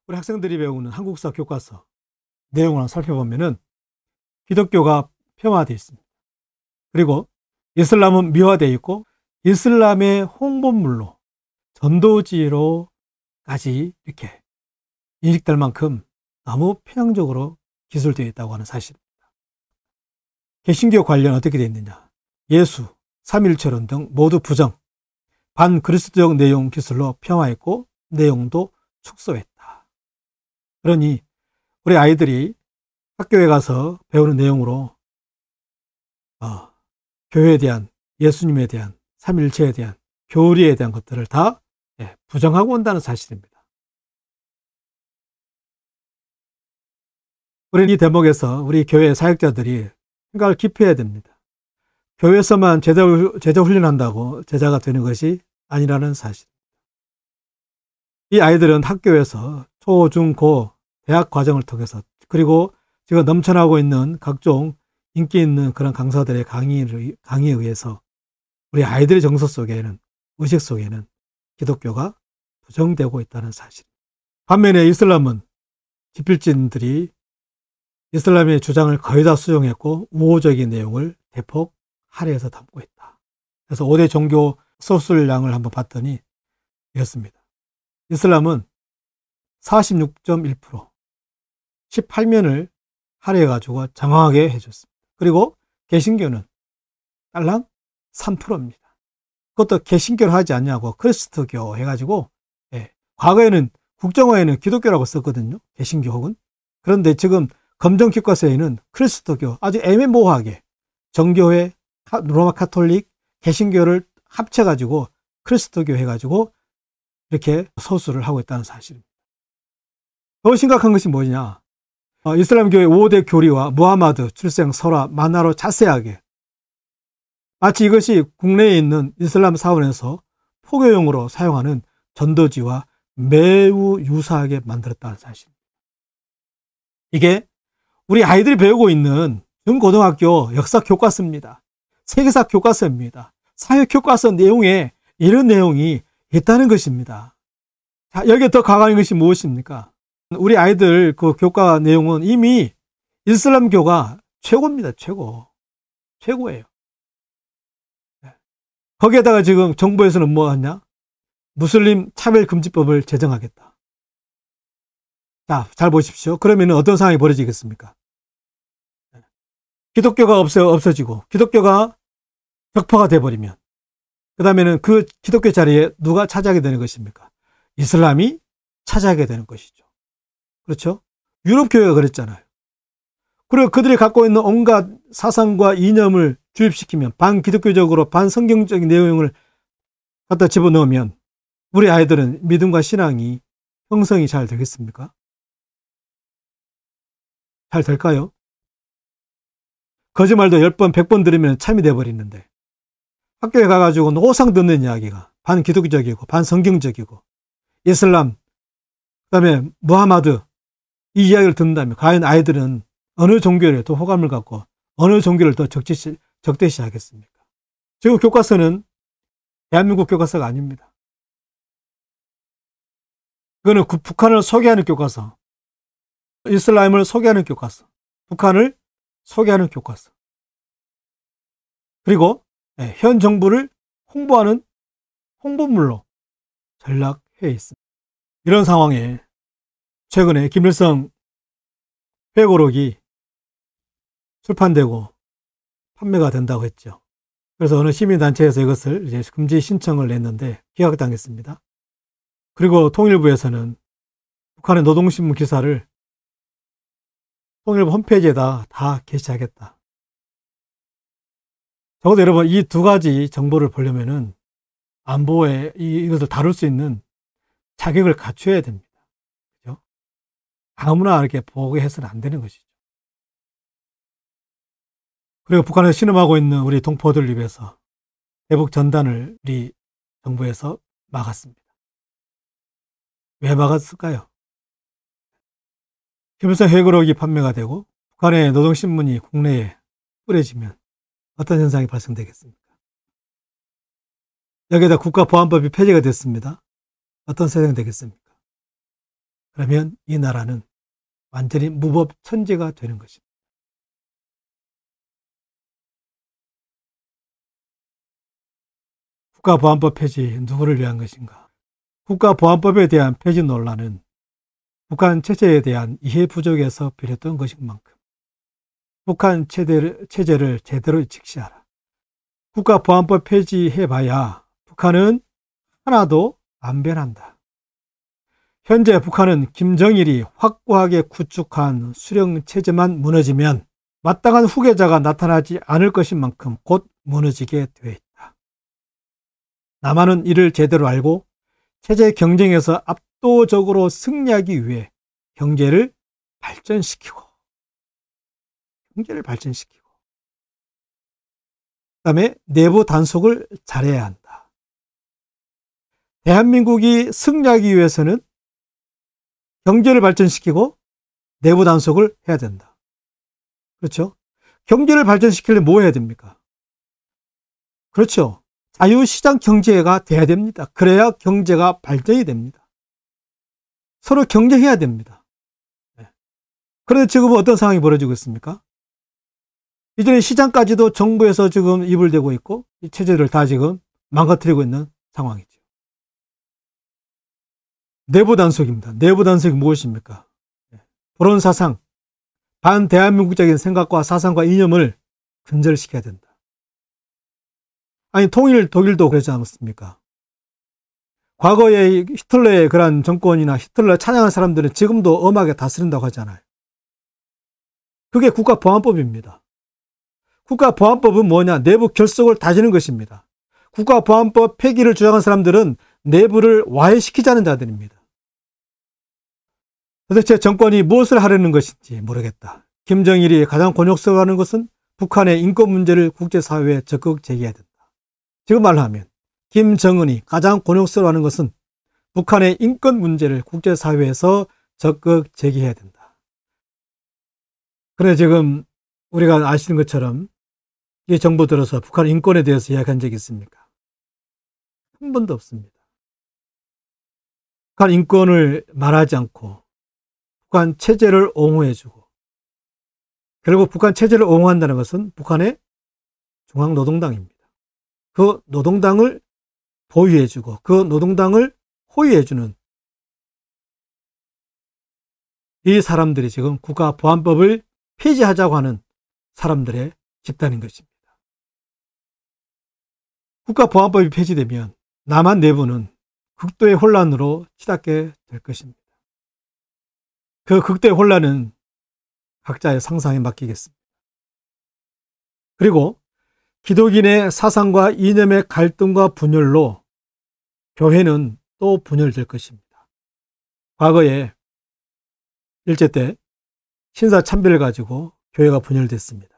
우리 학생들이 배우는 한국사 교과서 내용을 살펴보면은 기독교가 폄하되어 있습니다. 그리고 이슬람은 미화되어 있고 이슬람의 홍보물로 전도지로까지 이렇게 인식될 만큼 너무 편향적으로 기술되어 있다고 하는 사실입니다. 개신교 관련 어떻게 되어 있느냐? 예수, 삼일체론 등 모두 부정, 반그리스도적 내용 기술로 폄하했고 내용도 축소했다. 그러니 우리 아이들이 학교에 가서 배우는 내용으로 교회에 대한, 예수님에 대한, 삼일체에 대한, 교리에 대한 것들을 다 부정하고 온다는 사실입니다. 우리는 이 대목에서 우리 교회 사역자들이 생각을 깊이 해야 됩니다. 교회에서만 제자 훈련한다고 제자가 되는 것이 아니라는 사실. 이 아이들은 학교에서 초, 중, 고, 대학 과정을 통해서 그리고 지금 넘쳐나고 있는 각종 인기 있는 그런 강사들의 강의에 의해서 우리 아이들의 정서 속에는, 의식 속에는 기독교가 부정되고 있다는 사실. 반면에 이슬람은 지필진들이 이슬람의 주장을 거의 다 수용했고 우호적인 내용을 대폭 할애해서 담고 있다. 그래서 5대 종교 소설량을 한번 봤더니 이렇습니다. 이슬람은 46.1%, 18면을 할애해가지고 장황하게 해줬습니다. 그리고 개신교는 딸랑 3%입니다. 그것도 개신교를 하지 않냐고 크리스트교 해가지고 과거에는 국정화에는 기독교라고 썼거든요. 개신교 혹은. 그런데 지금 검정교과서에는 크리스트교 아주 애매모호하게 정교회, 로마 카톨릭, 개신교를 합쳐가지고 크리스트교 해가지고 이렇게 서술을 하고 있다는 사실입니다. 더 심각한 것이 뭐냐? 이슬람교의 5대 교리와 무하마드, 출생, 설화, 만화로 자세하게 마치 이것이 국내에 있는 이슬람 사원에서 포교용으로 사용하는 전도지와 매우 유사하게 만들었다는 사실입니다. 이게 우리 아이들이 배우고 있는 중고등학교 역사 교과서입니다. 세계사 교과서입니다. 사회 교과서 내용에 이런 내용이 있다는 것입니다. 자, 여기에 더 가관인 것이 무엇입니까? 우리 아이들 그 교과 내용은 이미 이슬람교가 최고입니다. 최고예요. 거기에다가 지금 정부에서는 뭐 하냐? 무슬림 차별금지법을 제정하겠다. 자, 잘 보십시오. 그러면 어떤 상황이 벌어지겠습니까? 기독교가 없어지고 기독교가 벽파가 돼버리면 그 다음에는 그 기독교 자리에 누가 차지하게 되는 것입니까? 이슬람이 차지하게 되는 것이죠. 그렇죠? 유럽 교회가 그랬잖아요. 그리고 그들이 갖고 있는 온갖 사상과 이념을 주입시키면 반기독교적으로 반성경적인 내용을 갖다 집어넣으면 우리 아이들은 믿음과 신앙이 형성이 잘 되겠습니까? 잘 될까요? 거짓말도 10번, 100번 들으면 참이 돼버리는데 학교에 가가지고 노상 듣는 이야기가 반기독교적이고 반성경적이고 이슬람, 그 다음에 무하마드 이 이야기를 듣는다면 과연 아이들은 어느 종교에 더 호감을 갖고 어느 종교를 더 적대시하겠습니까? 지금 교과서는 대한민국 교과서가 아닙니다. 이거는 북한을 소개하는 교과서, 이슬람을 소개하는 교과서, 북한을 소개하는 교과서, 그리고 현 정부를 홍보하는 홍보물로 전락해 있습니다. 이런 상황에 최근에 김일성 회고록이 출판되고 판매가 된다고 했죠. 그래서 어느 시민단체에서 이것을 이제 금지 신청을 냈는데 기각당했습니다. 그리고 통일부에서는 북한의 노동신문 기사를 통일부 홈페이지에다 다 게시하겠다. 적어도 여러분 이 두 가지 정보를 보려면은 안보에 이것을 다룰 수 있는 자격을 갖춰야 됩니다. 그죠? 아무나 이렇게 보고해서는 안 되는 것이죠. 그리고 북한에서 신음하고 있는 우리 동포들을 위해서 대북 전단을 우리 정부에서 막았습니다. 왜 막았을까요? 김일성 회고록이 판매가 되고 북한의 노동신문이 국내에 뿌려지면 어떤 현상이 발생되겠습니까? 여기에다 국가보안법이 폐지가 됐습니다. 어떤 세상이 되겠습니까? 그러면 이 나라는 완전히 무법천지가 되는 것입니다. 국가보안법 폐지 누구를 위한 것인가? 국가보안법에 대한 폐지 논란은 북한 체제에 대한 이해 부족에서 비롯된 것인 만큼 북한 체제를 제대로 직시하라. 국가보안법 폐지해봐야 북한은 하나도 안 변한다. 현재 북한은 김정일이 확고하게 구축한 수령 체제만 무너지면 마땅한 후계자가 나타나지 않을 것인 만큼 곧 무너지게 되어 있다. 남한은 이를 제대로 알고 체제 경쟁에서 압도적으로 승리하기 위해 경제를 발전시키고 그다음에 내부 단속을 잘해야 한다. 대한민국이 승리하기 위해서는 경제를 발전시키고 내부 단속을 해야 된다. 그렇죠? 경제를 발전시키려면 뭐 해야 됩니까? 그렇죠. 자유시장 경제가 돼야 됩니다. 그래야 경제가 발전이 됩니다. 서로 경쟁해야 됩니다. 그런데 지금은 어떤 상황이 벌어지고 있습니까? 이전에 시장까지도 정부에서 지금 입을 대고 있고 이 체제를 다 지금 망가뜨리고 있는 상황이죠. 내부 단속입니다. 내부 단속이 무엇입니까? 불온 사상, 반대한민국적인 생각과 사상과 이념을 근절시켜야 된다. 아니 통일 독일도 그러지 않았습니까? 과거에 히틀러의 그런 정권이나 히틀러 찬양한 사람들은 지금도 엄하게 다스린다고 하잖아요. 그게 국가보안법입니다. 국가보안법은 뭐냐? 내부 결속을 다지는 것입니다. 국가보안법 폐기를 주장한 사람들은 내부를 와해시키자는 자들입니다. 도대체 정권이 무엇을 하려는 것인지 모르겠다. 김정일이 가장 곤욕스러워하는 것은 북한의 인권 문제를 국제사회에 적극 제기해야 된다. 지금 말하면 김정은이 가장 곤욕스러워하는 것은 북한의 인권 문제를 국제사회에서 적극 제기해야 된다. 그래 지금 우리가 아시는 것처럼 이 정부 들어서 북한 인권에 대해서 이야기한 적이 있습니까? 한 번도 없습니다. 북한 인권을 말하지 않고 북한 체제를 옹호해주고 그리고 북한 체제를 옹호한다는 것은 북한의 중앙노동당입니다. 그 노동당을 보유해주고 그 노동당을 호위해주는 이 사람들이 지금 국가보안법을 폐지하자고 하는 사람들의 집단인 것입니다. 국가보안법이 폐지되면 남한 내부는 극도의 혼란으로 치닫게 될 것입니다. 그 극도의 혼란은 각자의 상상에 맡기겠습니다. 그리고 기독인의 사상과 이념의 갈등과 분열로 교회는 또 분열될 것입니다. 과거에 일제 때 신사참배를 가지고 교회가 분열됐습니다.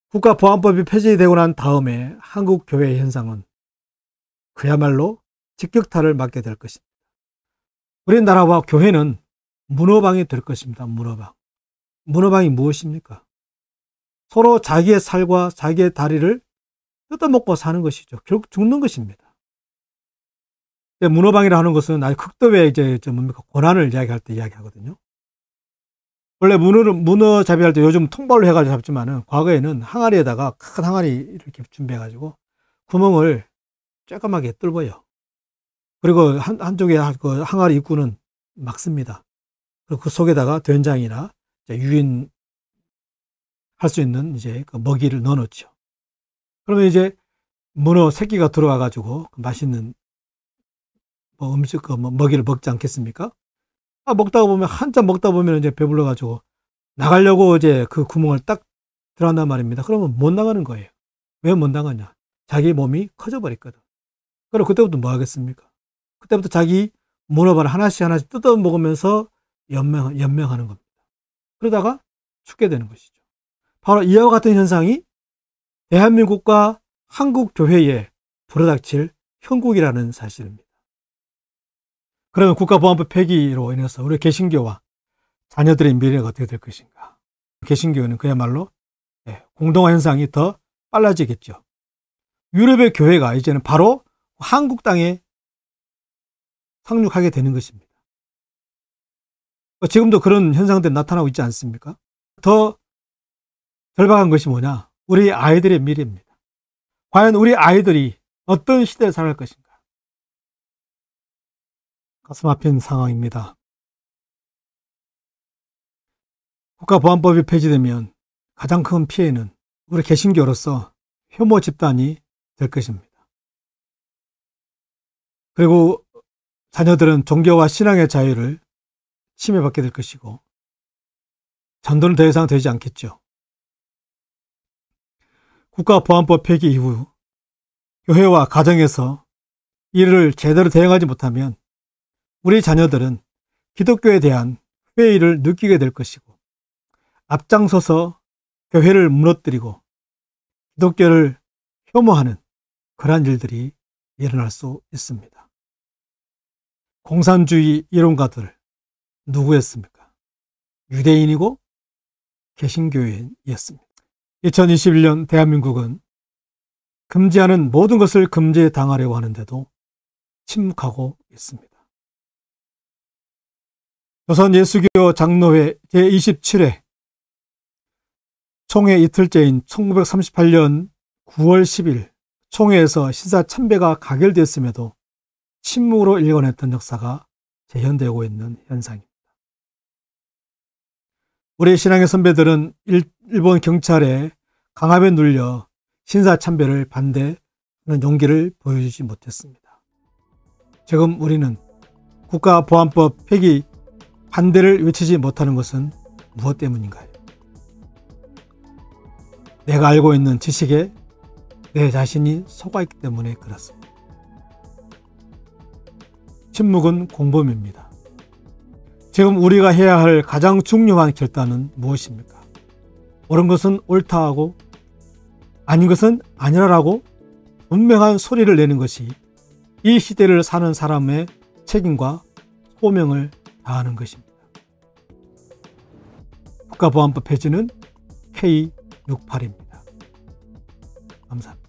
국가보안법이 폐지되고 난 다음에 한국 교회의 현상은 그야말로 직격탄을 맞게 될 것입니다. 우리나라와 교회는 문어방이 될 것입니다. 문어방. 문어방이 무엇입니까? 서로 자기의 살과 자기의 다리를 뜯어먹고 사는 것이죠. 결국 죽는 것입니다. 문어방이라 하는 것은 아주 극도의 뭡니까? 고난을 이야기할 때 이야기하거든요. 원래 문어 잡이할 때 요즘 통발로 해가지고 잡지만은 과거에는 항아리에다가 큰 항아리 이렇게 준비해가지고 구멍을 쬐까맣게 뚫어요. 그리고 한쪽에 그 항아리 입구는 막습니다. 그리고 그 속에다가 된장이나 유인할 수 있는 그 먹이를 넣어놓죠. 그러면 이제 문어 새끼가 들어와가지고 맛있는 음식 먹이를 먹지 않겠습니까? 먹다가 보면 한참 먹다 보면 이제 배불러가지고 나가려고 이제 그 구멍을 딱 들어간단 말입니다. 그러면 못 나가는 거예요. 왜 못 나가냐? 자기 몸이 커져버렸거든. 그럼 그때부터 뭐 하겠습니까? 그때부터 자기 문어발 하나씩 뜯어 먹으면서 연명하는 겁니다. 그러다가 죽게 되는 것이죠. 바로 이와 같은 현상이 대한민국과 한국 교회에 불어닥칠 형국이라는 사실입니다. 그러면 국가보안법 폐기로 인해서 우리 개신교와 자녀들의 미래가 어떻게 될 것인가? 개신교는 그야말로 공동화 현상이 더 빨라지겠죠. 유럽의 교회가 이제는 바로 한국 땅에 상륙하게 되는 것입니다. 지금도 그런 현상들이 나타나고 있지 않습니까? 더 절박한 것이 뭐냐? 우리 아이들의 미래입니다. 과연 우리 아이들이 어떤 시대에 살아갈 것인가? 가슴 아픈 상황입니다. 국가보안법이 폐지되면 가장 큰 피해는 우리 개신교로서 혐오 집단이 될 것입니다. 그리고 자녀들은 종교와 신앙의 자유를 침해받게 될 것이고 전도는 더 이상 되지 않겠죠. 국가보안법 폐기 이후 교회와 가정에서 이를 제대로 대응하지 못하면 우리 자녀들은 기독교에 대한 회의를 느끼게 될 것이고 앞장서서 교회를 무너뜨리고 기독교를 혐오하는 그러한 일들이 일어날 수 있습니다. 공산주의 이론가들 누구였습니까? 유대인이고 개신교인이었습니다. 2021년 대한민국은 금지하는 모든 것을 금지당하려고 하는데도 침묵하고 있습니다. 조선예수교 장로회 제27회 총회 이틀째인 1938년 9월 10일 총회에서 신사 참배가 가결되었음에도 침묵으로 일궈냈던 역사가 재현되고 있는 현상입니다. 우리 신앙의 선배들은 일본 경찰에 강압에 눌려 신사 참배를 반대하는 용기를 보여주지 못했습니다. 지금 우리는 국가보안법 폐기 반대를 외치지 못하는 것은 무엇 때문인가요? 내가 알고 있는 지식에 내 자신이 속아있기 때문에 그렇습니다. 침묵은 공범입니다. 지금 우리가 해야 할 가장 중요한 결단은 무엇입니까? 옳은 것은 옳다 하고 아닌 것은 아니라라고 분명한 소리를 내는 것이 이 시대를 사는 사람의 책임과 소명을 다하는 것입니다. 국가보안법 폐지는 K68입니다. 감사합니다.